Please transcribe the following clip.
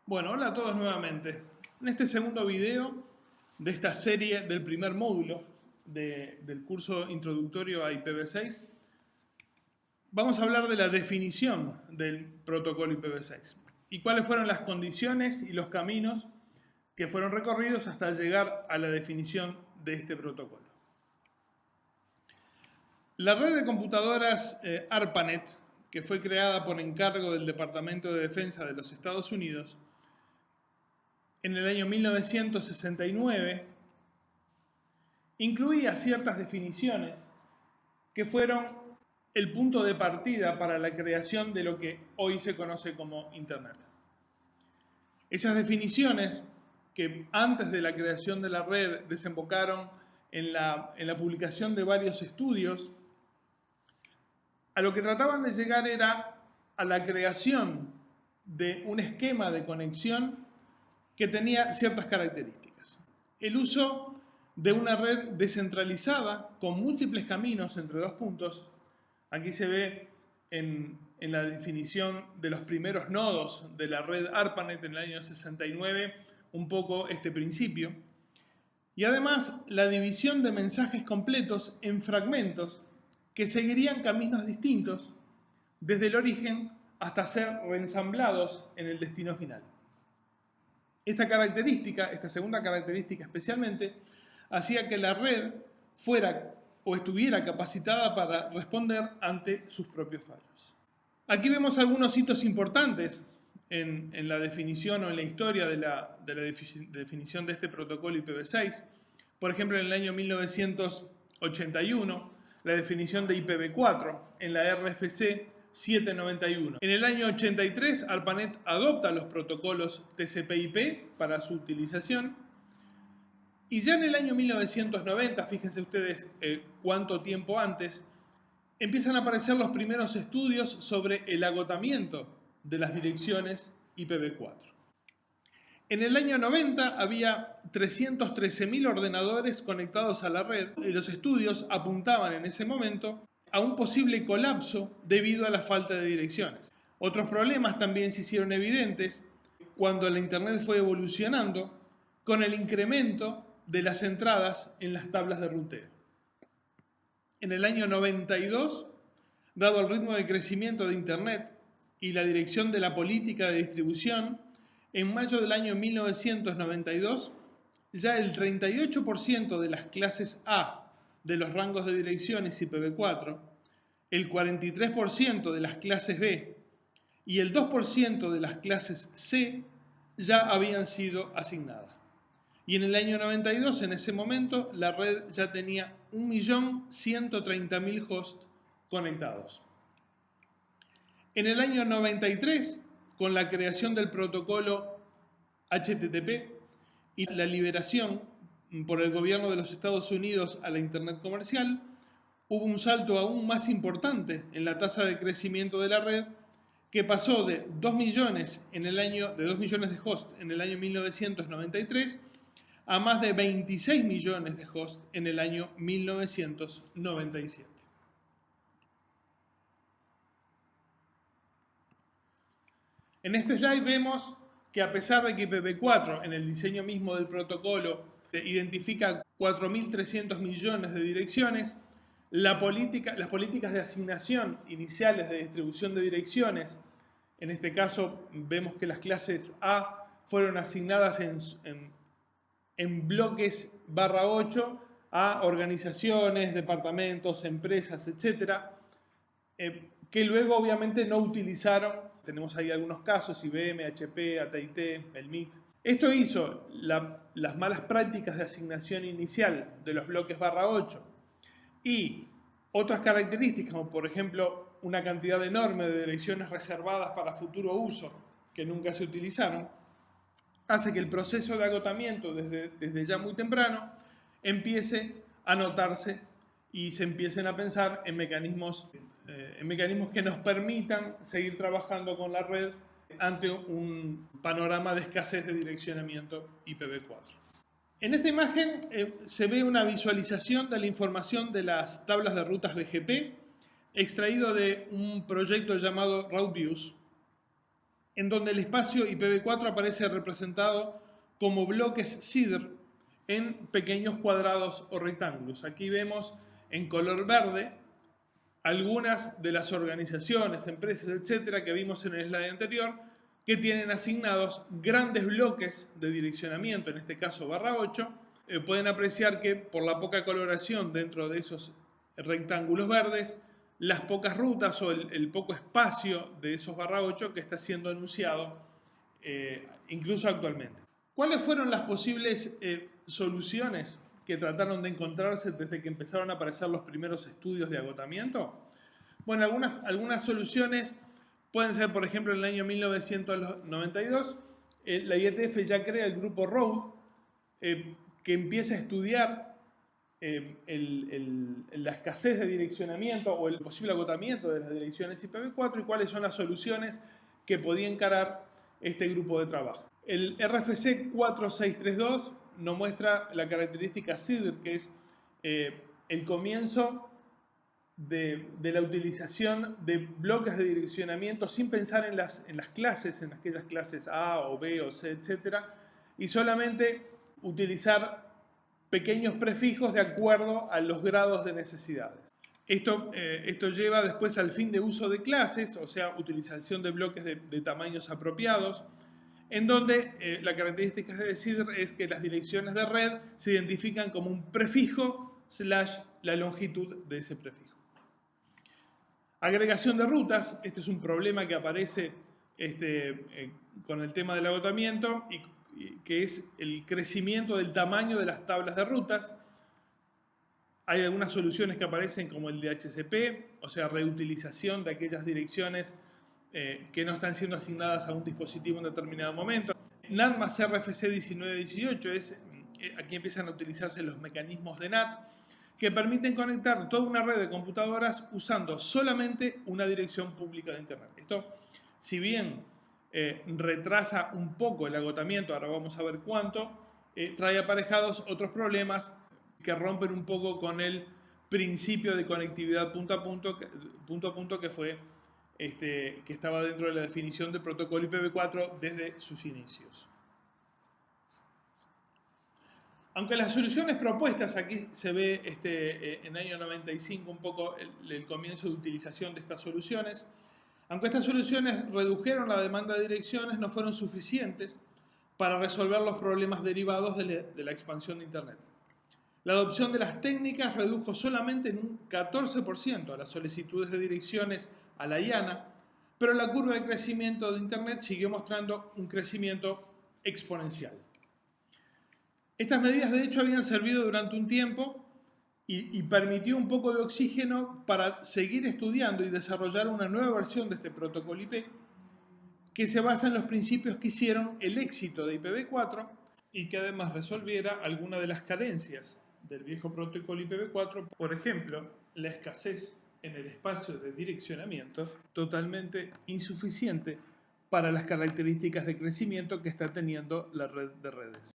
Bueno, hola a todos nuevamente. En este segundo video de esta serie del primer módulo del curso introductorio a IPv6, vamos a hablar de la definición del protocolo IPv6 y cuáles fueron las condiciones y los caminos que fueron recorridos hasta llegar a la definición de este protocolo. La red de computadoras ARPANET, que fue creada por encargo del Departamento de Defensa de los Estados Unidos, en el año 1969, incluía ciertas definiciones que fueron el punto de partida para la creación de lo que hoy se conoce como Internet. Esas definiciones, que antes de la creación de la red desembocaron en la publicación de varios estudios, a lo que trataban de llegar era a la creación de un esquema de conexión que tenía ciertas características. El uso de una red descentralizada con múltiples caminos entre dos puntos. Aquí se ve en la definición de los primeros nodos de la red ARPANET en el año 69 un poco este principio. Y además la división de mensajes completos en fragmentos que seguirían caminos distintos desde el origen hasta ser reensamblados en el destino final. Esta característica, esta segunda característica especialmente, hacía que la red fuera o estuviera capacitada para responder ante sus propios fallos. Aquí vemos algunos hitos importantes en la definición o en la historia de la definición de este protocolo IPv6. Por ejemplo, en el año 1981, la definición de IPv4 en la RFC 791. En el año 83, ARPANET adopta los protocolos TCP/IP para su utilización. Y ya en el año 1990, fíjense ustedes cuánto tiempo antes, empiezan a aparecer los primeros estudios sobre el agotamiento de las direcciones IPv4. En el año 90 había 313.000 ordenadores conectados a la red y los estudios apuntaban en ese momento a un posible colapso debido a la falta de direcciones. Otros problemas también se hicieron evidentes cuando la Internet fue evolucionando con el incremento de las entradas en las tablas de ruteo. En el año 92, dado el ritmo de crecimiento de Internet y la dirección de la política de distribución, en mayo del año 1992, ya el 38% de las clases A de los rangos de direcciones IPv4, el 43% de las clases B y el 2% de las clases C ya habían sido asignadas. Y en el año 92, en ese momento, la red ya tenía 1.130.000 hosts conectados. En el año 93, con la creación del protocolo HTTP y la liberación por el gobierno de los Estados Unidos a la Internet comercial, hubo un salto aún más importante en la tasa de crecimiento de la red, que pasó de 2 millones de hosts en el año 1993 a más de 26 millones de hosts en el año 1997. En este slide vemos que a pesar de que IPv4 en el diseño mismo del protocolo identifica 4.300 millones de direcciones, las políticas de asignación iniciales de distribución de direcciones, en este caso vemos que las clases A fueron asignadas en bloques /8 a organizaciones, departamentos, empresas, etcétera, que luego obviamente no utilizaron. Tenemos ahí algunos casos, IBM, HP, AT&T, el MIT. Esto hizo las malas prácticas de asignación inicial de los bloques /8 y otras características, como por ejemplo una cantidad enorme de direcciones reservadas para futuro uso que nunca se utilizaron, hace que el proceso de agotamiento desde ya muy temprano empiece a notarse y se empiecen a pensar en mecanismos que nos permitan seguir trabajando con la red ante un panorama de escasez de direccionamiento IPv4. En esta imagen se ve una visualización de la información de las tablas de rutas BGP extraído de un proyecto llamado RouteViews. en donde el espacio IPv4 aparece representado como bloques CIDR en pequeños cuadrados o rectángulos. Aquí vemos en color verde algunas de las organizaciones, empresas, etcétera, que vimos en el slide anterior, que tienen asignados grandes bloques de direccionamiento, en este caso /8. Pueden apreciar que por la poca coloración dentro de esos rectángulos verdes, las pocas rutas o el poco espacio de esos /8 que está siendo anunciado incluso actualmente. ¿Cuáles fueron las posibles soluciones que trataron de encontrarse desde que empezaron a aparecer los primeros estudios de agotamiento? Bueno, algunas soluciones pueden ser, por ejemplo, en el año 1992, la IETF ya crea el grupo ROAD, que empieza a estudiar la escasez de direccionamiento o el posible agotamiento de las direcciones IPv4 y cuáles son las soluciones que podía encarar este grupo de trabajo. El RFC 4632 nos muestra la característica CIDR, que es el comienzo de la utilización de bloques de direccionamiento sin pensar en las clases, en aquellas clases A o B o C, etc. Y solamente utilizar pequeños prefijos de acuerdo a los grados de necesidades. Esto lleva después al fin de uso de clases, o sea, utilización de bloques de tamaños apropiados, en donde la característica de CIDR es que las direcciones de red se identifican como un prefijo / la longitud de ese prefijo. Agregación de rutas, este es un problema que aparece con el tema del agotamiento y que es el crecimiento del tamaño de las tablas de rutas. Hay algunas soluciones que aparecen como el DHCP, o sea, reutilización de aquellas direcciones que no están siendo asignadas a un dispositivo en determinado momento. NAT más RFC 1918 aquí empiezan a utilizarse los mecanismos de NAT que permiten conectar toda una red de computadoras usando solamente una dirección pública de Internet. Esto, si bien retrasa un poco el agotamiento, ahora vamos a ver cuánto, trae aparejados otros problemas que rompen un poco con el principio de conectividad punto a punto que fue que estaba dentro de la definición del protocolo IPv4 desde sus inicios. Aunque las soluciones propuestas, aquí se ve en el año 95 un poco el comienzo de utilización de estas soluciones, aunque estas soluciones redujeron la demanda de direcciones, no fueron suficientes para resolver los problemas derivados de la expansión de Internet. La adopción de las técnicas redujo solamente en un 14% a las solicitudes de direcciones a la IANA, pero la curva de crecimiento de Internet siguió mostrando un crecimiento exponencial. Estas medidas, de hecho, habían servido durante un tiempo y permitió un poco de oxígeno para seguir estudiando y desarrollar una nueva versión de este protocolo IP que se basa en los principios que hicieron el éxito de IPv4 y que además resolviera algunas de las carencias del viejo protocolo IPv4, por ejemplo, la escasez en el espacio de direccionamiento totalmente insuficiente para las características de crecimiento que está teniendo la red de redes.